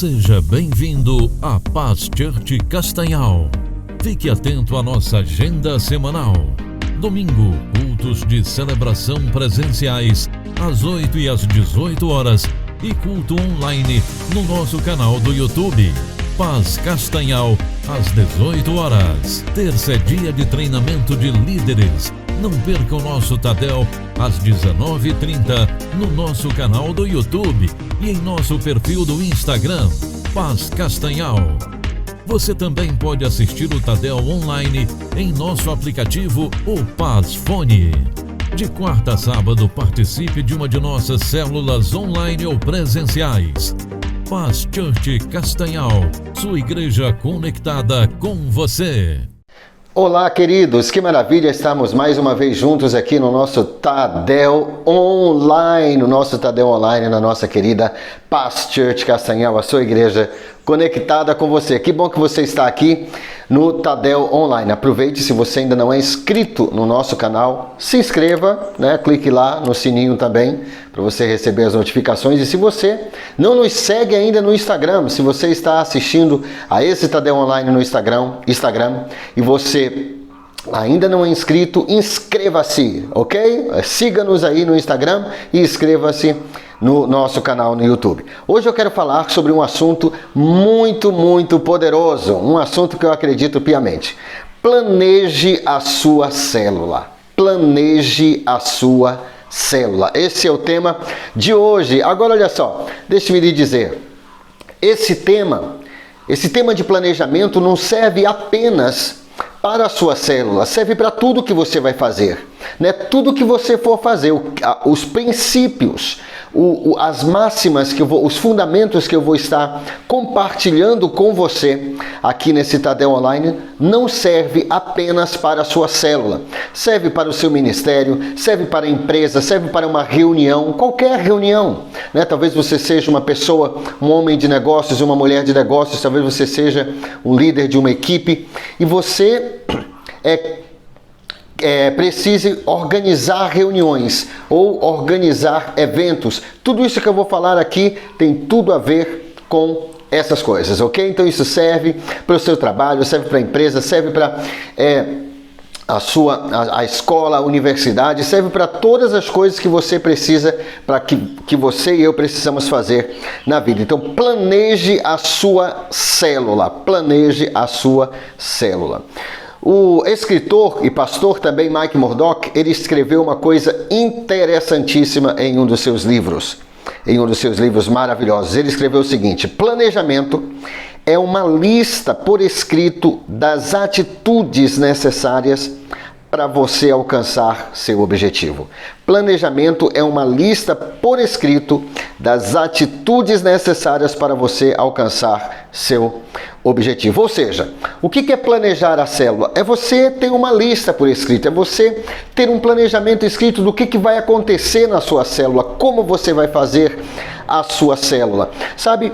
Seja bem-vindo à Paz Church Castanhal. Fique atento à nossa agenda semanal. Domingo, cultos de celebração presenciais às 8 e às 18 horas e culto online no nosso canal do YouTube. Paz Castanhal às 18 horas. Terça é dia de treinamento de líderes. Não perca o nosso Tadel às 19h30 no nosso canal do YouTube e em nosso perfil do Instagram, Paz Castanhal. Você também pode assistir o Tadel online em nosso aplicativo, o Paz Fone. De quarta a sábado, participe de uma de nossas células online ou presenciais. Paz Church Castanhal, sua igreja conectada com você. Olá, queridos, que maravilha estarmos mais uma vez juntos aqui no nosso Tadel Online, na nossa querida Paz Church Castanhal, a sua igreja conectada com você. Que bom que você está aqui no Tadel Online. Aproveite, se você ainda não é inscrito no nosso canal, se inscreva, né? Clique lá no sininho também para você receber as notificações. E se você não nos segue ainda no Instagram, se você está assistindo a esse Tadel Online no Instagram e você ainda não é inscrito, inscreva-se, ok? Siga-nos aí no Instagram e inscreva-se no nosso canal no YouTube. Hoje eu quero falar sobre um assunto muito poderoso, um assunto que eu acredito piamente. Planeje a sua célula. Planeje a sua célula. Esse é o tema de hoje. Agora olha só, deixe-me lhe dizer, esse tema de planejamento não serve apenas para a sua célula, serve para tudo que você vai fazer, né? Tudo que você for fazer, os princípios, as máximas, os fundamentos que eu vou estar compartilhando com você aqui nesse Tadel Online, não serve apenas para a sua célula, serve para o seu ministério, serve para a empresa, serve para uma reunião, qualquer reunião, né? Talvez você seja uma pessoa, um homem de negócios, uma mulher de negócios, talvez você seja um líder de uma equipe e você precise organizar reuniões ou organizar eventos. Tudo isso que eu vou falar aqui tem tudo a ver com essas coisas, ok? Então isso serve para o seu trabalho, serve para a empresa, serve para a escola, a universidade, serve para todas as coisas que você precisa, para que você e eu precisamos fazer na vida. Então planeje a sua célula, planeje a sua célula. O escritor e pastor também Mike Murdock, ele escreveu uma coisa interessantíssima em um dos seus livros maravilhosos. Ele escreveu o seguinte: planejamento é uma lista por escrito das atitudes necessárias para você alcançar seu objetivo. Planejamento é uma lista por escrito das atitudes necessárias para você alcançar seu objetivo. Ou seja, o que é planejar a célula? É você ter uma lista por escrito, é você ter um planejamento escrito do que vai acontecer na sua célula, como você vai fazer a sua célula. Sabe,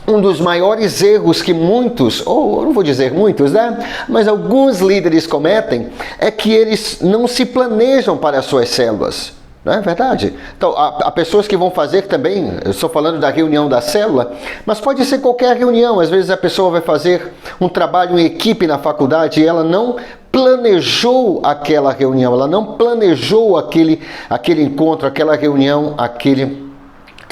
um dos maiores erros que muitos, ou não vou dizer muitos, né? Mas alguns líderes cometem é que eles não se planejam para as suas células. Não é verdade? Então, há pessoas que vão fazer também, eu estou falando da reunião da célula, mas pode ser qualquer reunião. Às vezes a pessoa vai fazer um trabalho em equipe na faculdade e ela não planejou aquela reunião, ela não planejou aquele encontro, aquela reunião, aquele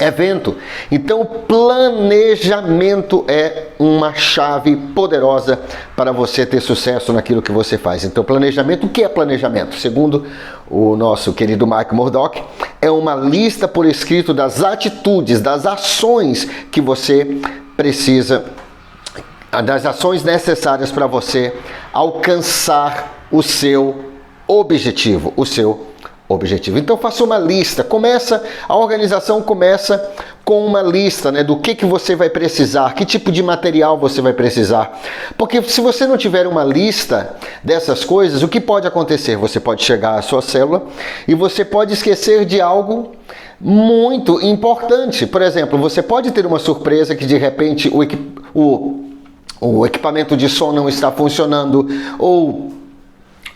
evento. Então, planejamento é uma chave poderosa para você ter sucesso naquilo que você faz. Então, planejamento, o que é planejamento? Segundo o nosso querido Mike Murdock, é uma lista por escrito das atitudes, das ações que você precisa, das ações necessárias para você alcançar o seu objetivo, Então faça uma lista, a organização começa com uma lista, né, do que você vai precisar, que tipo de material você vai precisar. Porque se você não tiver uma lista dessas coisas, o que pode acontecer? Você pode chegar à sua célula e você pode esquecer de algo muito importante. Por exemplo, você pode ter uma surpresa que de repente o equipamento de som não está funcionando,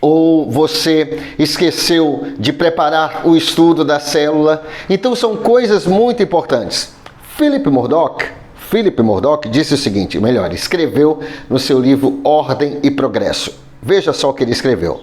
ou você esqueceu de preparar o estudo da célula. Então são coisas muito importantes. Philip Murdock Philip Murdoch disse o seguinte, melhor, escreveu no seu livro Ordem e Progresso. Veja só o que ele escreveu.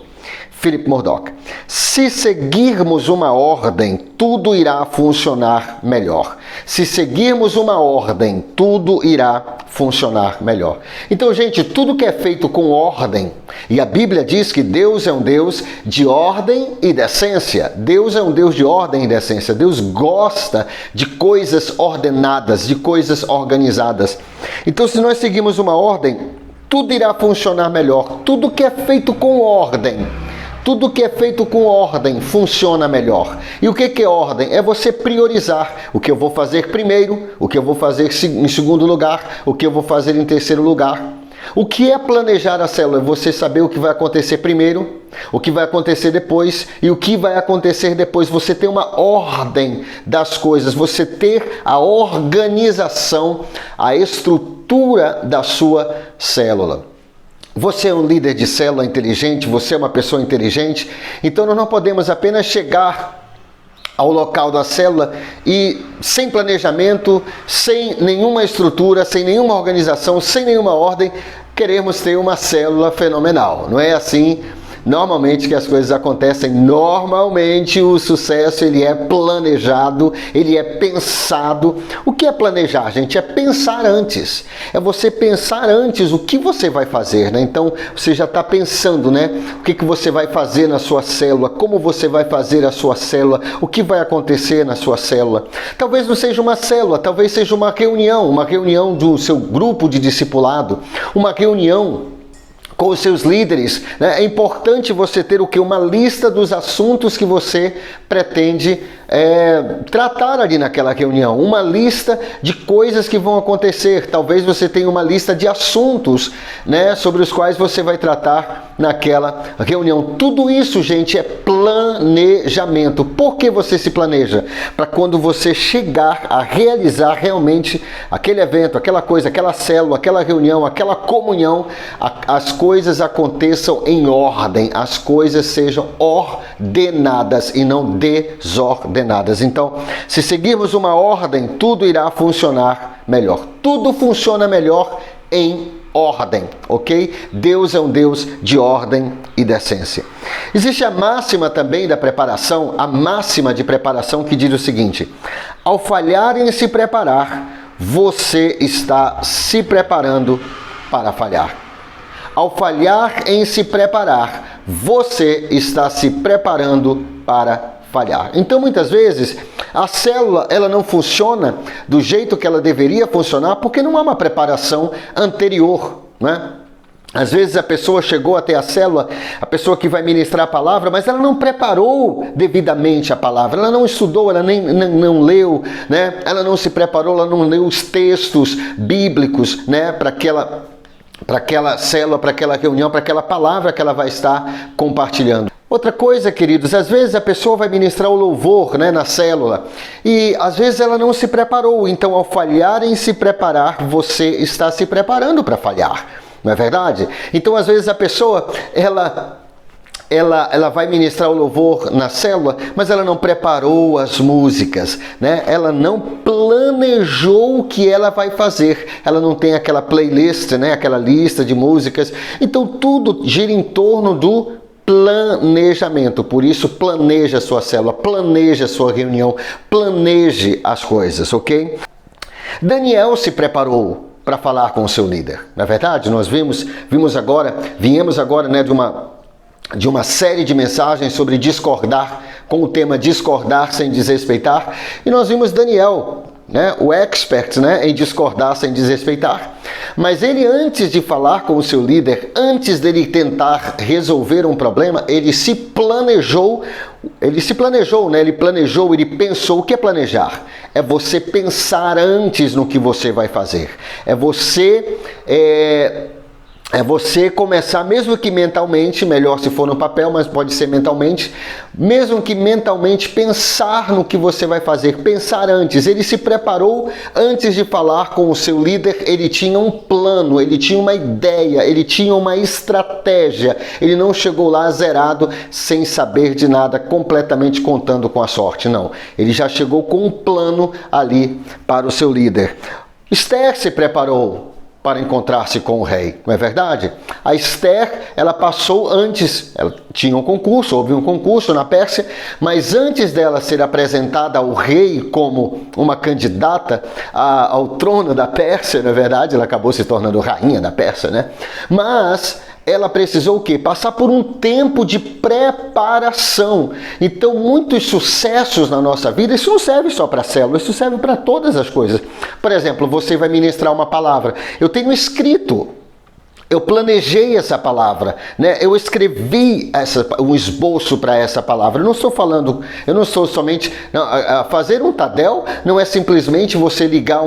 Philip Murdoch: se seguirmos uma ordem, tudo irá funcionar melhor. Se seguirmos uma ordem, tudo irá funcionar melhor. Então, gente, tudo que é feito com ordem, e a Bíblia diz que Deus é um Deus de ordem e decência. Deus é um Deus de ordem e decência. Deus gosta de coisas ordenadas, de coisas organizadas. Então, se nós seguirmos uma ordem, tudo irá funcionar melhor. Tudo que é feito com ordem, tudo que é feito com ordem funciona melhor. E o que é ordem? É você priorizar o que eu vou fazer primeiro, o que eu vou fazer em segundo lugar, o que eu vou fazer em terceiro lugar. O que é planejar a célula? É você saber o que vai acontecer primeiro, o que vai acontecer depois e o que vai acontecer depois. Você ter uma ordem das coisas, você ter a organização, a estrutura da sua célula. Você é um líder de célula inteligente, você é uma pessoa inteligente, então nós não podemos apenas chegar ao local da célula e sem planejamento, sem nenhuma estrutura, sem nenhuma organização, sem nenhuma ordem, queremos ter uma célula fenomenal. Não é assim normalmente que as coisas acontecem. Normalmente o sucesso ele é planejado, ele é pensado. O que é planejar, gente? É pensar antes. É você pensar antes o que você vai fazer, né? Então você já está pensando, né? O que você vai fazer na sua célula, como você vai fazer a sua célula, o que vai acontecer na sua célula. Talvez não seja uma célula, talvez seja uma reunião do seu grupo de discipulado, uma reunião com os seus líderes, né? É importante você ter o que? Uma lista dos assuntos que você pretende tratar ali naquela reunião. Uma lista de coisas que vão acontecer. Talvez você tenha uma lista de assuntos, né, sobre os quais você vai tratar naquela reunião. Tudo isso, gente, é planejamento. Por que você se planeja? Para quando você chegar a realizar realmente aquele evento, aquela coisa, aquela célula, aquela reunião, aquela comunhão, as coisas aconteçam em ordem, as coisas sejam ordenadas e não desordenadas. Então, se seguirmos uma ordem, tudo irá funcionar melhor. Tudo funciona melhor em ordem, ok? Deus é um Deus de ordem e decência. Existe a máxima também da preparação, a máxima de preparação que diz o seguinte: ao falhar em se preparar, você está se preparando para falhar. Ao falhar em se preparar, você está se preparando para falhar. Então, muitas vezes, a célula ela não funciona do jeito que ela deveria funcionar porque não há uma preparação anterior, né? Às vezes a pessoa chegou até a célula, a pessoa que vai ministrar a palavra, mas ela não preparou devidamente a palavra, ela não estudou, ela não leu, né? Ela não se preparou, ela não leu os textos bíblicos, né? Para aquela célula, para aquela reunião, para aquela palavra que ela vai estar compartilhando. Outra coisa, queridos, às vezes a pessoa vai ministrar o louvor, né, na célula e às vezes ela não se preparou. Então, ao falhar em se preparar, você está se preparando para falhar, não é verdade? Então, às vezes a pessoa, ela vai ministrar o louvor na célula, mas ela não preparou as músicas, né? Ela não planejou o que ela vai fazer. Ela não tem aquela playlist, né? Aquela lista de músicas. Então, tudo gira em torno do planejamento. Por isso, planeje a sua célula, planeje a sua reunião, planeje as coisas, ok? Daniel se preparou para falar com o seu líder. Na verdade, nós viemos agora, né, de uma série de mensagens sobre discordar, com o tema discordar sem desrespeitar, e nós vimos Daniel, né, o expert, né, em discordar sem desrespeitar. Mas ele, antes de falar com o seu líder, antes dele tentar resolver um problema, ele planejou, né? Ele pensou. O que é planejar? É você pensar antes no que você vai fazer. É você começar, mesmo que mentalmente, melhor se for no papel, mas pode ser mentalmente, mesmo que mentalmente pensar no que você vai fazer, pensar antes. Ele se preparou antes de falar com o seu líder, ele tinha um plano, ele tinha uma ideia, ele tinha uma estratégia. Ele não chegou lá zerado, sem saber de nada, completamente contando com a sorte, não. Ele já chegou com um plano ali para o seu líder. Esther se preparou para encontrar-se com o rei, não é verdade? A Esther, ela passou antes, ela tinha um concurso, houve um concurso na Pérsia, mas antes dela ser apresentada ao rei como uma candidata ao trono da Pérsia, não é verdade? Ela acabou se tornando rainha da Pérsia, né? Mas ela precisou o quê? Passar por um tempo de preparação. Então, muitos sucessos na nossa vida, isso não serve só para a célula, isso serve para todas as coisas. Por exemplo, você vai ministrar uma palavra. Eu tenho escrito, eu planejei essa palavra, né? Eu escrevi um esboço para essa palavra. Eu não sou somente... fazer um tadel não é simplesmente você ligar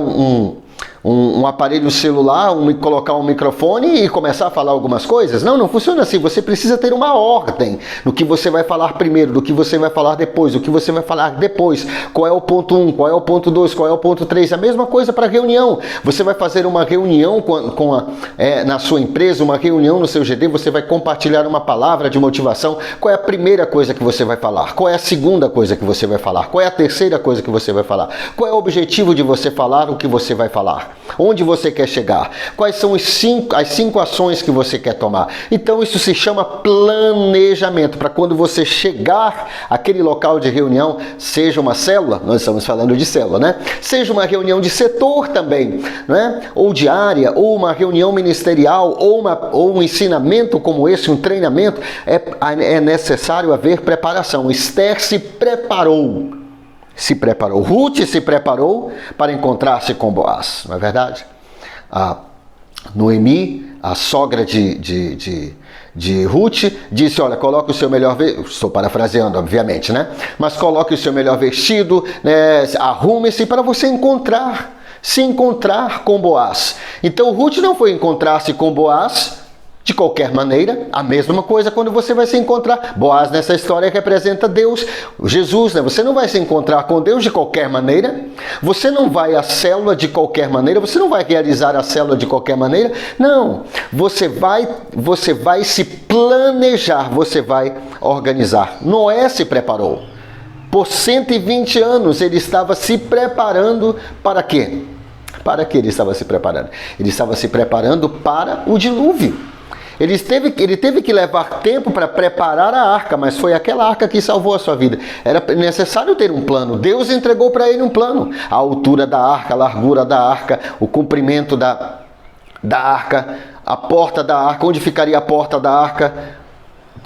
um aparelho celular, colocar um microfone e começar a falar algumas coisas. Não funciona assim. Você precisa ter uma ordem no que você vai falar primeiro, do que você vai falar depois, do que você vai falar depois. Qual é o ponto 1, qual é o ponto 2, qual é o ponto 3. A mesma coisa para reunião. Você vai fazer uma reunião na sua empresa, uma reunião no seu GD, você vai compartilhar uma palavra de motivação. Qual é a primeira coisa que você vai falar? Qual é a segunda coisa que você vai falar? Qual é a terceira coisa que você vai falar? Qual é o objetivo de você falar o que você vai falar? Onde você quer chegar? Quais são as 5 ações que você quer tomar? Então isso se chama planejamento, para quando você chegar àquele local de reunião, seja uma célula, nós estamos falando de célula, né? Seja uma reunião de setor também, né? Ou de área, ou uma reunião ministerial, ou um ensinamento como esse, um treinamento, é necessário haver preparação. Esther se preparou. Ruth se preparou para encontrar-se com Boaz, não é verdade? A Noemi, a sogra de Ruth, disse, olha, coloque o seu melhor vestido, estou parafraseando, obviamente, né? Mas coloque o seu melhor vestido, né? Arrume-se para você se encontrar com Boaz. Então Ruth não foi encontrar-se com Boaz de qualquer maneira. A mesma coisa quando você vai se encontrar. Boaz nessa história representa Deus, Jesus, né? Você não vai se encontrar com Deus de qualquer maneira. Você não vai à célula de qualquer maneira. Você não vai realizar a célula de qualquer maneira. Não. Você vai se planejar. Você vai organizar. Noé se preparou. Por 120 anos ele estava se preparando para quê? Para que ele estava se preparando? Ele estava se preparando para o dilúvio. Ele teve que levar tempo para preparar a arca, mas foi aquela arca que salvou a sua vida. Era necessário ter um plano. Deus entregou para ele um plano. A altura da arca, a largura da arca, o comprimento da arca, a porta da arca, onde ficaria a porta da arca.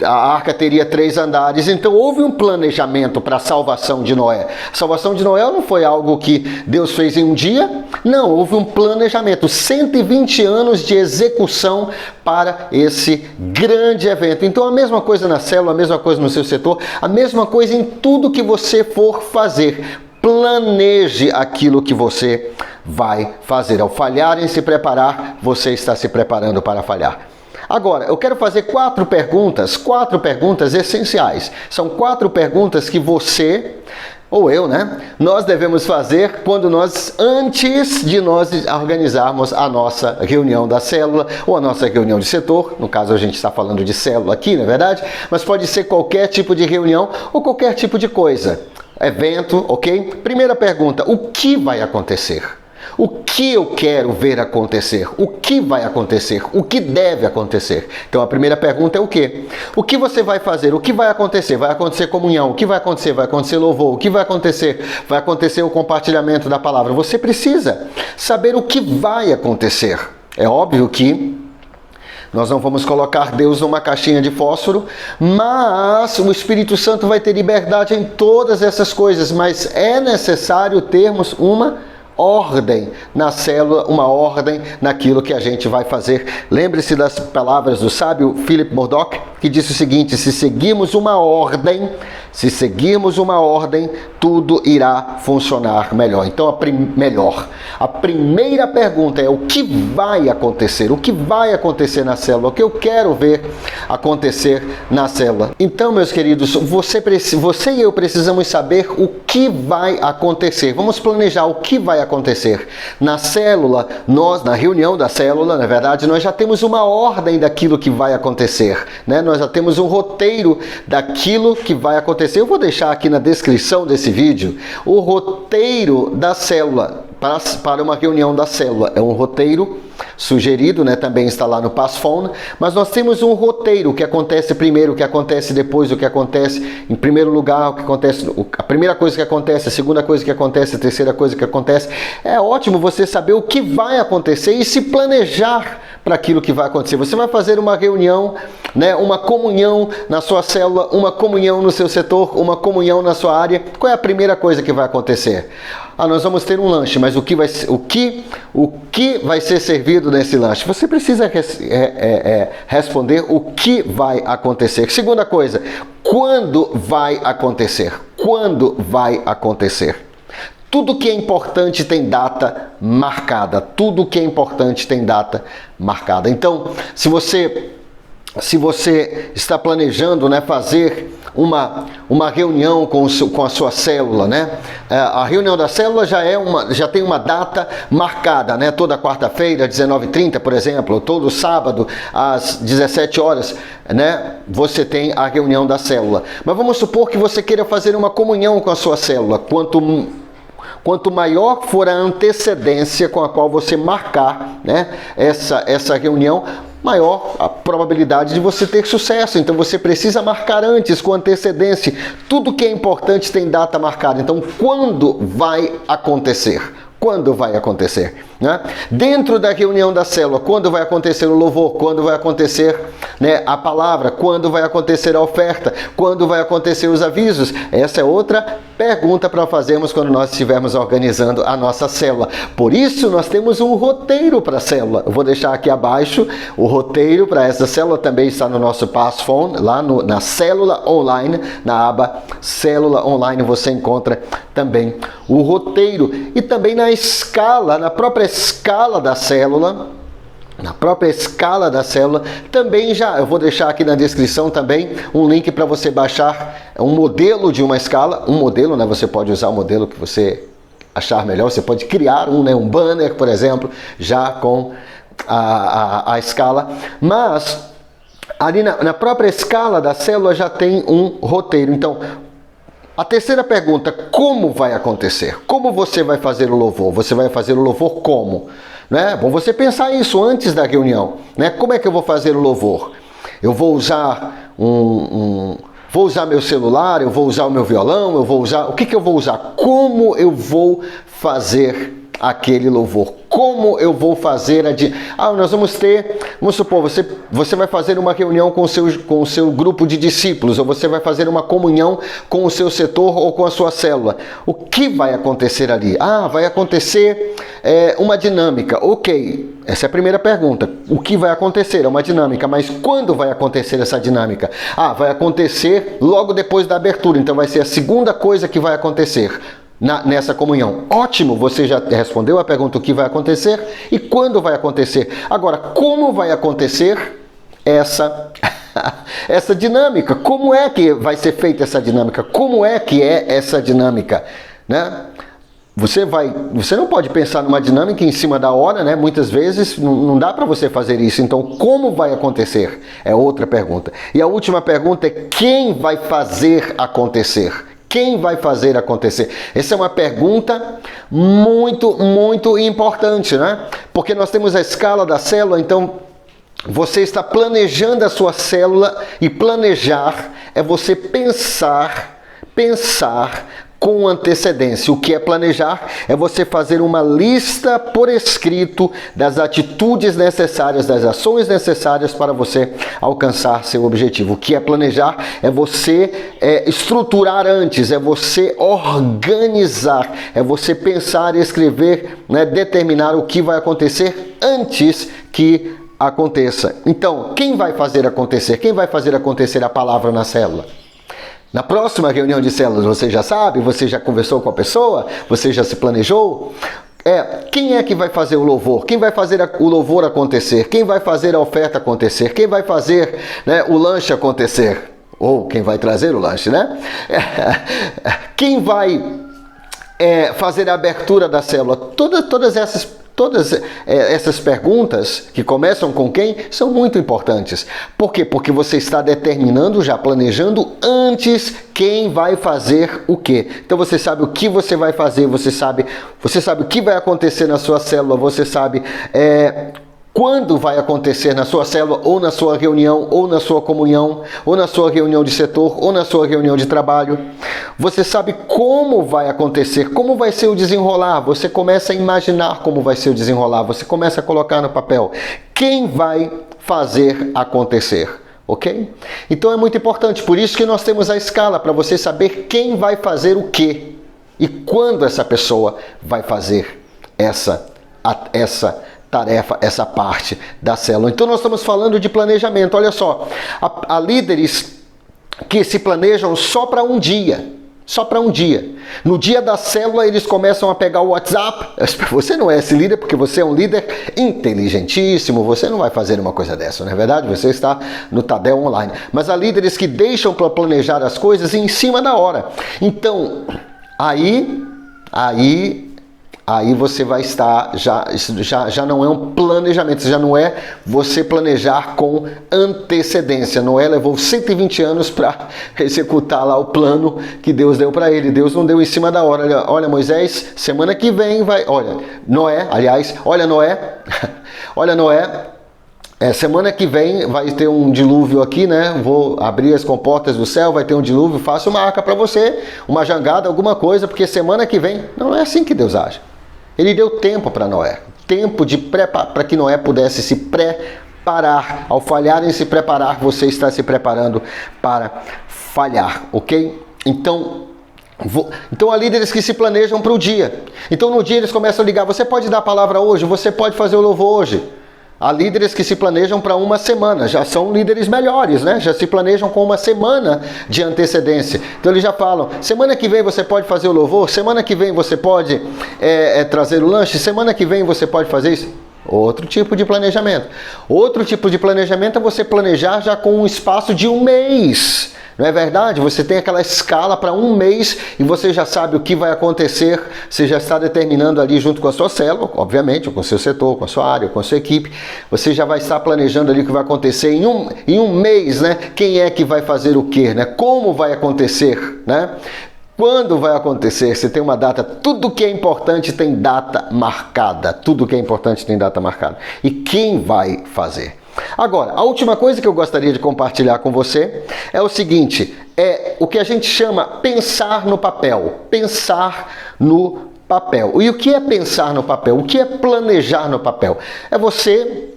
A arca teria 3 andares, então houve um planejamento para a salvação de Noé. A salvação de Noé não foi algo que Deus fez em um dia, não, houve um planejamento, 120 anos de execução para esse grande evento. Então a mesma coisa na célula, a mesma coisa no seu setor, a mesma coisa em tudo que você for fazer. Planeje aquilo que você vai fazer. Ao falhar em se preparar, você está se preparando para falhar. Agora, eu quero fazer 4 perguntas essenciais. São 4 perguntas que você, ou eu, né? Nós devemos fazer antes de nós organizarmos a nossa reunião da célula ou a nossa reunião de setor. No caso, a gente está falando de célula aqui, não é verdade? Mas pode ser qualquer tipo de reunião ou qualquer tipo de coisa. Evento, ok? Primeira pergunta, o que vai acontecer? O que eu quero ver acontecer? O que vai acontecer? O que deve acontecer? Então a primeira pergunta é o quê? O que você vai fazer? O que vai acontecer? Vai acontecer comunhão? O que vai acontecer? Vai acontecer louvor? O que vai acontecer? Vai acontecer o compartilhamento da palavra. Você precisa saber o que vai acontecer. É óbvio que nós não vamos colocar Deus numa caixinha de fósforo, mas o Espírito Santo vai ter liberdade em todas essas coisas, mas é necessário termos uma ordem na célula, uma ordem naquilo que a gente vai fazer. Lembre-se das palavras do sábio Philip Murdoch, que disse o seguinte: se seguirmos uma ordem, tudo irá funcionar melhor. Então, a primeira pergunta é: o que vai acontecer? O que vai acontecer na célula? O que eu quero ver acontecer na célula? Então, meus queridos, você e eu precisamos saber o que vai acontecer. Vamos planejar o que vai acontecer. Na célula, na reunião da célula, na verdade, nós já temos uma ordem daquilo que vai acontecer, né? Nós já temos um roteiro daquilo que vai acontecer. Eu vou deixar aqui na descrição desse vídeo o roteiro da célula, para uma reunião da célula. É um roteiro sugerido, né? Também está lá no Passphone, mas nós temos um roteiro, o que acontece primeiro, o que acontece depois, o que acontece em primeiro lugar, o que acontece, a primeira coisa que acontece, a segunda coisa que acontece, a terceira coisa que acontece. É ótimo você saber o que vai acontecer e se planejar para aquilo que vai acontecer. Você vai fazer uma reunião, né? Uma comunhão na sua célula, uma comunhão no seu setor, uma comunhão na sua área. Qual é a primeira coisa que vai acontecer? Nós vamos ter um lanche, mas o que vai ser servido nesse lanche? Você precisa responder o que vai acontecer. Segunda coisa, quando vai acontecer? Quando vai acontecer? Tudo que é importante tem data marcada. Tudo que é importante tem data marcada. Então, se você está planejando, né, fazer uma reunião com a sua célula, né? A reunião da célula já tem uma data marcada, né? Toda quarta-feira, 19h30, por exemplo, ou todo sábado, às 17 horas, né? Você tem a reunião da célula. Mas vamos supor que você queira fazer uma comunhão com a sua célula. Quanto maior for a antecedência com a qual você marcar, né, essa reunião, maior a probabilidade de você ter sucesso. Então você precisa marcar antes, com antecedência. Tudo que é importante tem data marcada. Então, quando vai acontecer? Quando vai acontecer? Né? Dentro da reunião da célula, quando vai acontecer o louvor? Quando vai acontecer, né, a palavra? Quando vai acontecer a oferta? Quando vai acontecer os avisos? Essa é outra pergunta para fazermos quando nós estivermos organizando a nossa célula. Por isso, nós temos um roteiro para a célula. Eu vou deixar aqui abaixo o roteiro para essa célula. Também está no nosso Passphone, lá na Célula Online, na aba Célula Online, você encontra também o roteiro. E também na escala, na própria escala da célula, também eu vou deixar aqui na descrição também um link para você baixar um modelo de uma escala, né? Você pode usar o modelo que você achar melhor, você pode criar um banner, por exemplo, já com a escala, mas ali na própria escala da célula já tem um roteiro. Então, a terceira pergunta, como vai acontecer? Como você vai fazer o louvor? Você vai fazer o louvor como? Né? Bom você pensar isso antes da reunião. Né? Como é que eu vou fazer o louvor? Eu vou usar vou usar meu celular, eu vou usar o meu violão, o que eu vou usar? Como eu vou fazer aquele louvor? Como eu vou fazer nós vamos supor, você vai fazer uma reunião com o seu grupo de discípulos, ou você vai fazer uma comunhão com o seu setor ou com a sua célula. O que vai acontecer ali? Vai acontecer uma dinâmica. Ok, essa é a primeira pergunta. O que vai acontecer? É uma dinâmica, mas quando vai acontecer essa dinâmica? Vai acontecer logo depois da abertura, então vai ser a segunda coisa que vai acontecer nessa comunhão. Ótimo, você já respondeu a pergunta o que vai acontecer e quando vai acontecer. Agora, como vai acontecer essa dinâmica? Como é que vai ser feita essa dinâmica? Como é que é essa dinâmica? Né? Você não pode pensar numa dinâmica em cima da hora, né? Muitas vezes não dá para você fazer isso. Então, como vai acontecer? É outra pergunta. E a última pergunta é quem vai fazer acontecer? Quem vai fazer acontecer? Essa é uma pergunta muito, muito importante, né? Porque nós temos a escala da célula, então você está planejando a sua célula e planejar é você pensar com antecedência. O que é planejar? É você fazer uma lista por escrito das atitudes necessárias, das ações necessárias para você alcançar seu objetivo. O que é planejar? É você estruturar antes, é você organizar, é você pensar e escrever, né, determinar o que vai acontecer antes que aconteça. Então, quem vai fazer acontecer? Quem vai fazer acontecer a palavra na célula? Na próxima reunião de células, você já sabe, você já conversou com a pessoa, você já se planejou? Quem é que vai fazer o louvor? Quem vai fazer o louvor acontecer? Quem vai fazer a oferta acontecer? Quem vai fazer, né, o lanche acontecer? Ou quem vai trazer o lanche, né? Quem vai fazer a abertura da célula? Todas essas Todas essas perguntas que começam com quem são muito importantes. Por quê? Porque você está determinando, já planejando antes quem vai fazer o quê. Então você sabe o que você vai fazer, você sabe o que vai acontecer na sua célula, você sabe quando vai acontecer na sua célula, ou na sua reunião, ou na sua comunhão, ou na sua reunião de setor, ou na sua reunião de trabalho. Você sabe como vai acontecer, como vai ser o desenrolar. Você começa a imaginar como vai ser o desenrolar. Você começa a colocar no papel quem vai fazer acontecer. Ok? Então é muito importante. Por isso que nós temos a escala, para você saber quem vai fazer o quê. E quando essa pessoa vai fazer essa tarefa, essa parte da célula. Então nós estamos falando de planejamento. Olha só, há líderes que se planejam só para um dia. Só para um dia. No dia da célula eles começam a pegar o WhatsApp. Você não é esse líder porque você é um líder inteligentíssimo. Você não vai fazer uma coisa dessa, não é verdade? Você está no Tadel online. Mas há líderes que deixam para planejar as coisas em cima da hora. Então, aí você vai estar, já não é um planejamento, já não é você planejar com antecedência. Noé levou 120 anos para executar lá o plano que Deus deu para ele. Deus não deu em cima da hora. Olha, Moisés, semana que vem vai... Olha, Noé, semana que vem vai ter um dilúvio aqui, né? Vou abrir as comportas do céu, vai ter um dilúvio, faça uma arca para você, uma jangada, alguma coisa, porque semana que vem... Não é assim que Deus age. Ele deu tempo para Noé, tempo para que Noé pudesse se preparar. Ao falhar em se preparar, você está se preparando para falhar, ok? Então há líderes que se planejam para o dia. Então no dia eles começam a ligar, você pode dar a palavra hoje, você pode fazer o louvor hoje. Há líderes que se planejam para uma semana, já são líderes melhores, né? Já se planejam com uma semana de antecedência. Então eles já falam, semana que vem você pode fazer o louvor, semana que vem você pode trazer o lanche, semana que vem você pode fazer isso. Outro tipo de planejamento. Outro tipo de planejamento é você planejar já com um espaço de um mês. Não é verdade? Você tem aquela escala para um mês e você já sabe o que vai acontecer, você já está determinando ali junto com a sua célula, obviamente, com o seu setor, com a sua área, com a sua equipe, você já vai estar planejando ali o que vai acontecer em um mês, né? Quem é que vai fazer o quê, né? Como vai acontecer, né? Quando vai acontecer? Você tem uma data, tudo que é importante tem data marcada, tudo que é importante tem data marcada. E quem vai fazer? Agora, a última coisa que eu gostaria de compartilhar com você é o seguinte, é o que a gente chama pensar no papel. Pensar no papel. E o que é pensar no papel? O que é planejar no papel? É você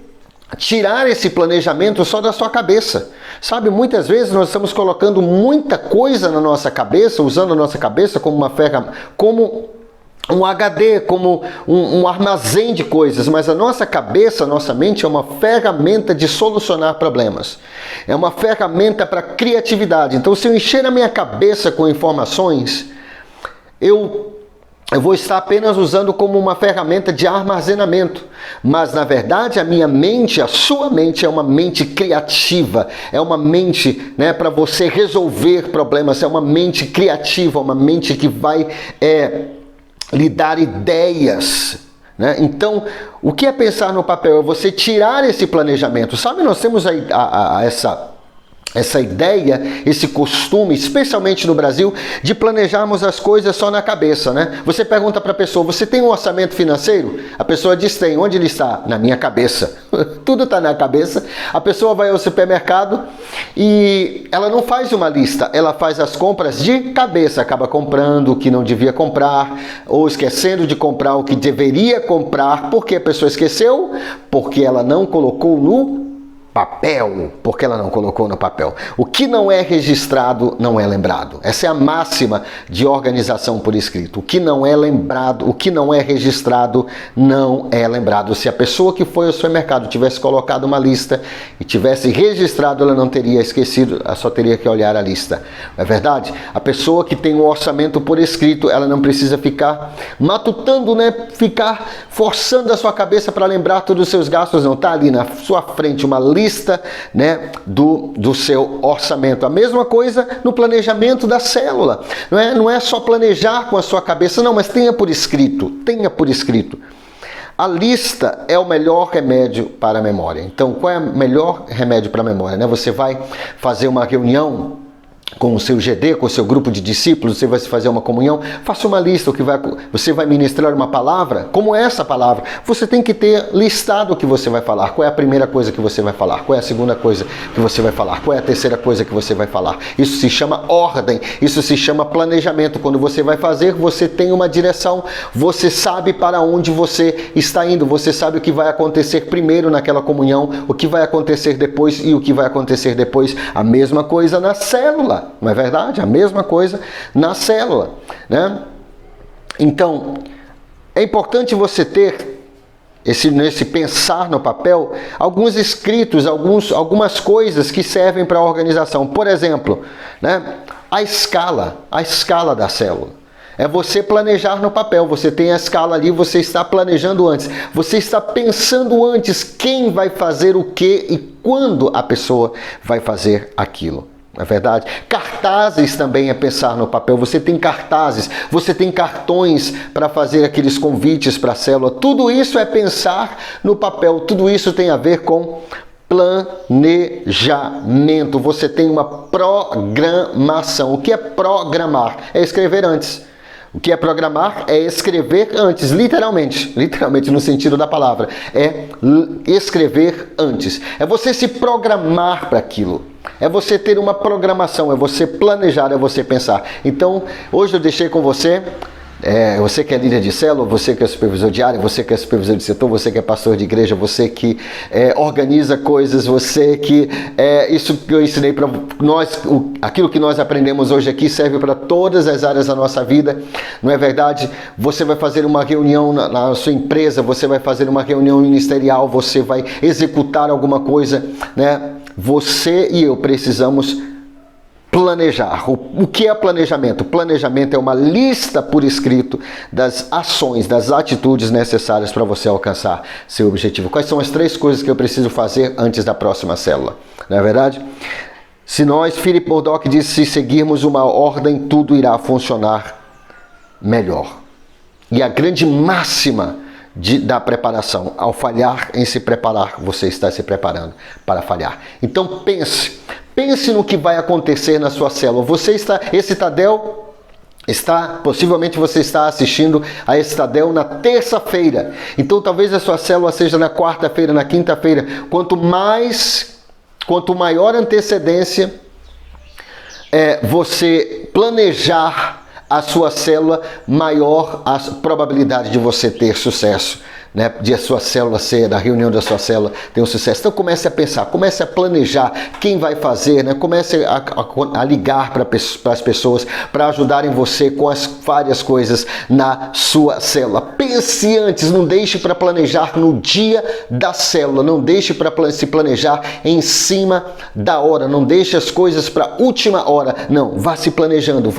tirar esse planejamento só da sua cabeça. Sabe, muitas vezes nós estamos colocando muita coisa na nossa cabeça, usando a nossa cabeça como uma ferramenta, como um HD, como um armazém de coisas, mas a nossa cabeça, a nossa mente é uma ferramenta de solucionar problemas. É uma ferramenta para criatividade. Então, se eu encher a minha cabeça com informações, eu vou estar apenas usando como uma ferramenta de armazenamento. Mas, na verdade, a minha mente, a sua mente, é uma mente criativa. É uma mente, né, para você resolver problemas. É uma mente criativa, uma mente que vai lhe dar ideias, né? Então, o que é pensar no papel? É você tirar esse planejamento. Sabe, nós temos essa ideia, esse costume, especialmente no Brasil, de planejarmos as coisas só na cabeça, né? Você pergunta para a pessoa, você tem um orçamento financeiro? A pessoa diz, tem. Onde ele está? Na minha cabeça. Tudo está na cabeça. A pessoa vai ao supermercado e ela não faz uma lista, ela faz as compras de cabeça, acaba comprando o que não devia comprar, ou esquecendo de comprar o que deveria comprar. Por que a pessoa esqueceu? Porque ela não colocou no papel, porque ela não colocou no papel. O que não é registrado não é lembrado. Essa é a máxima de organização por escrito. O que não é lembrado, o que não é registrado não é lembrado. Se a pessoa que foi ao supermercado tivesse colocado uma lista e tivesse registrado, ela não teria esquecido, ela só teria que olhar a lista. Não é verdade? A pessoa que tem um orçamento por escrito, ela não precisa ficar matutando, né? Ficar forçando a sua cabeça para lembrar todos os seus gastos, não. Está ali na sua frente uma lista, né, do seu orçamento. A mesma coisa no planejamento da célula. Não é só planejar com a sua cabeça, não, mas tenha por escrito. Tenha por escrito. A lista é o melhor remédio para a memória. Então, qual é o melhor remédio para a memória? Né? Você vai fazer uma reunião com o seu GD, com o seu grupo de discípulos, você vai fazer uma comunhão, faça uma lista, você vai ministrar uma palavra, como essa palavra, você tem que ter listado o que você vai falar, qual é a primeira coisa que você vai falar, qual é a segunda coisa que você vai falar, qual é a terceira coisa que você vai falar. Isso se chama ordem, isso se chama planejamento. Quando você vai fazer, você tem uma direção, você sabe para onde você está indo, você sabe o que vai acontecer primeiro naquela comunhão, o que vai acontecer depois e o que vai acontecer depois. A mesma coisa na célula. Não é verdade? A mesma coisa na célula, né? Então, é importante você ter nesse pensar no papel alguns escritos, algumas coisas que servem para a organização. Por exemplo, né? A escala da célula. É você planejar no papel, você tem a escala ali, você está planejando antes, você está pensando antes quem vai fazer o que e quando a pessoa vai fazer aquilo. Não é verdade? Cartazes também é pensar no papel. Você tem cartazes, você tem cartões para fazer aqueles convites para a célula. Tudo isso é pensar no papel. Tudo isso tem a ver com planejamento. Você tem uma programação. O que é programar? É escrever antes. O que é programar é escrever antes, literalmente no sentido da palavra. É escrever antes. É você se programar para aquilo. É você ter uma programação, é você planejar, é você pensar. Então, hoje eu deixei com você, você que é líder de célula, você que é supervisor de área, você que é supervisor de setor, você que é pastor de igreja, você que organiza coisas, você que... isso que eu ensinei para nós, aquilo que nós aprendemos hoje aqui serve para todas as áreas da nossa vida, não é verdade? Você vai fazer uma reunião na sua empresa, você vai fazer uma reunião ministerial, você vai executar alguma coisa, né? Você e eu precisamos planejar. O que é planejamento? Planejamento é uma lista por escrito das ações, das atitudes necessárias para você alcançar seu objetivo. Quais são as 3 coisas que eu preciso fazer antes da próxima célula? Não é verdade? Philip Murdock disse, se seguirmos uma ordem, tudo irá funcionar melhor. E a grande máxima da preparação, ao falhar em se preparar, você está se preparando para falhar. Então pense no que vai acontecer na sua célula. Esse Tadel possivelmente você está assistindo a esse Tadel na terça-feira. Então talvez a sua célula seja na quarta-feira, na quinta-feira. Quanto maior antecedência você planejar a sua célula, maior a probabilidade de você ter sucesso, né? De a sua célula da reunião da sua célula ter um sucesso. Então comece a pensar, comece a planejar quem vai fazer, né? Comece a ligar para as pessoas para ajudarem você com as várias coisas na sua célula. Pense antes, não deixe para planejar no dia da célula, não deixe para se planejar em cima da hora, não deixe as coisas para a última hora, não, vá se planejando,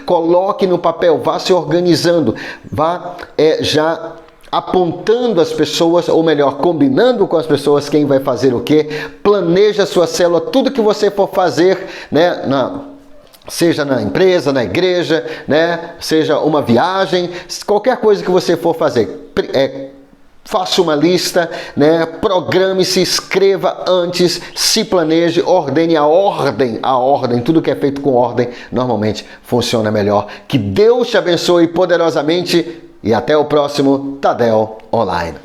coloque no papel, vá se organizando, vá já apontando as pessoas, ou melhor, combinando com as pessoas quem vai fazer o quê. Planeja a sua célula, tudo que você for fazer, né, seja na empresa, na igreja, né, seja uma viagem, qualquer coisa que você for fazer, faça uma lista, né, programe-se, escreva antes, se planeje, ordene a ordem, tudo que é feito com ordem normalmente funciona melhor. Que Deus te abençoe poderosamente. E até o próximo Tadel Online.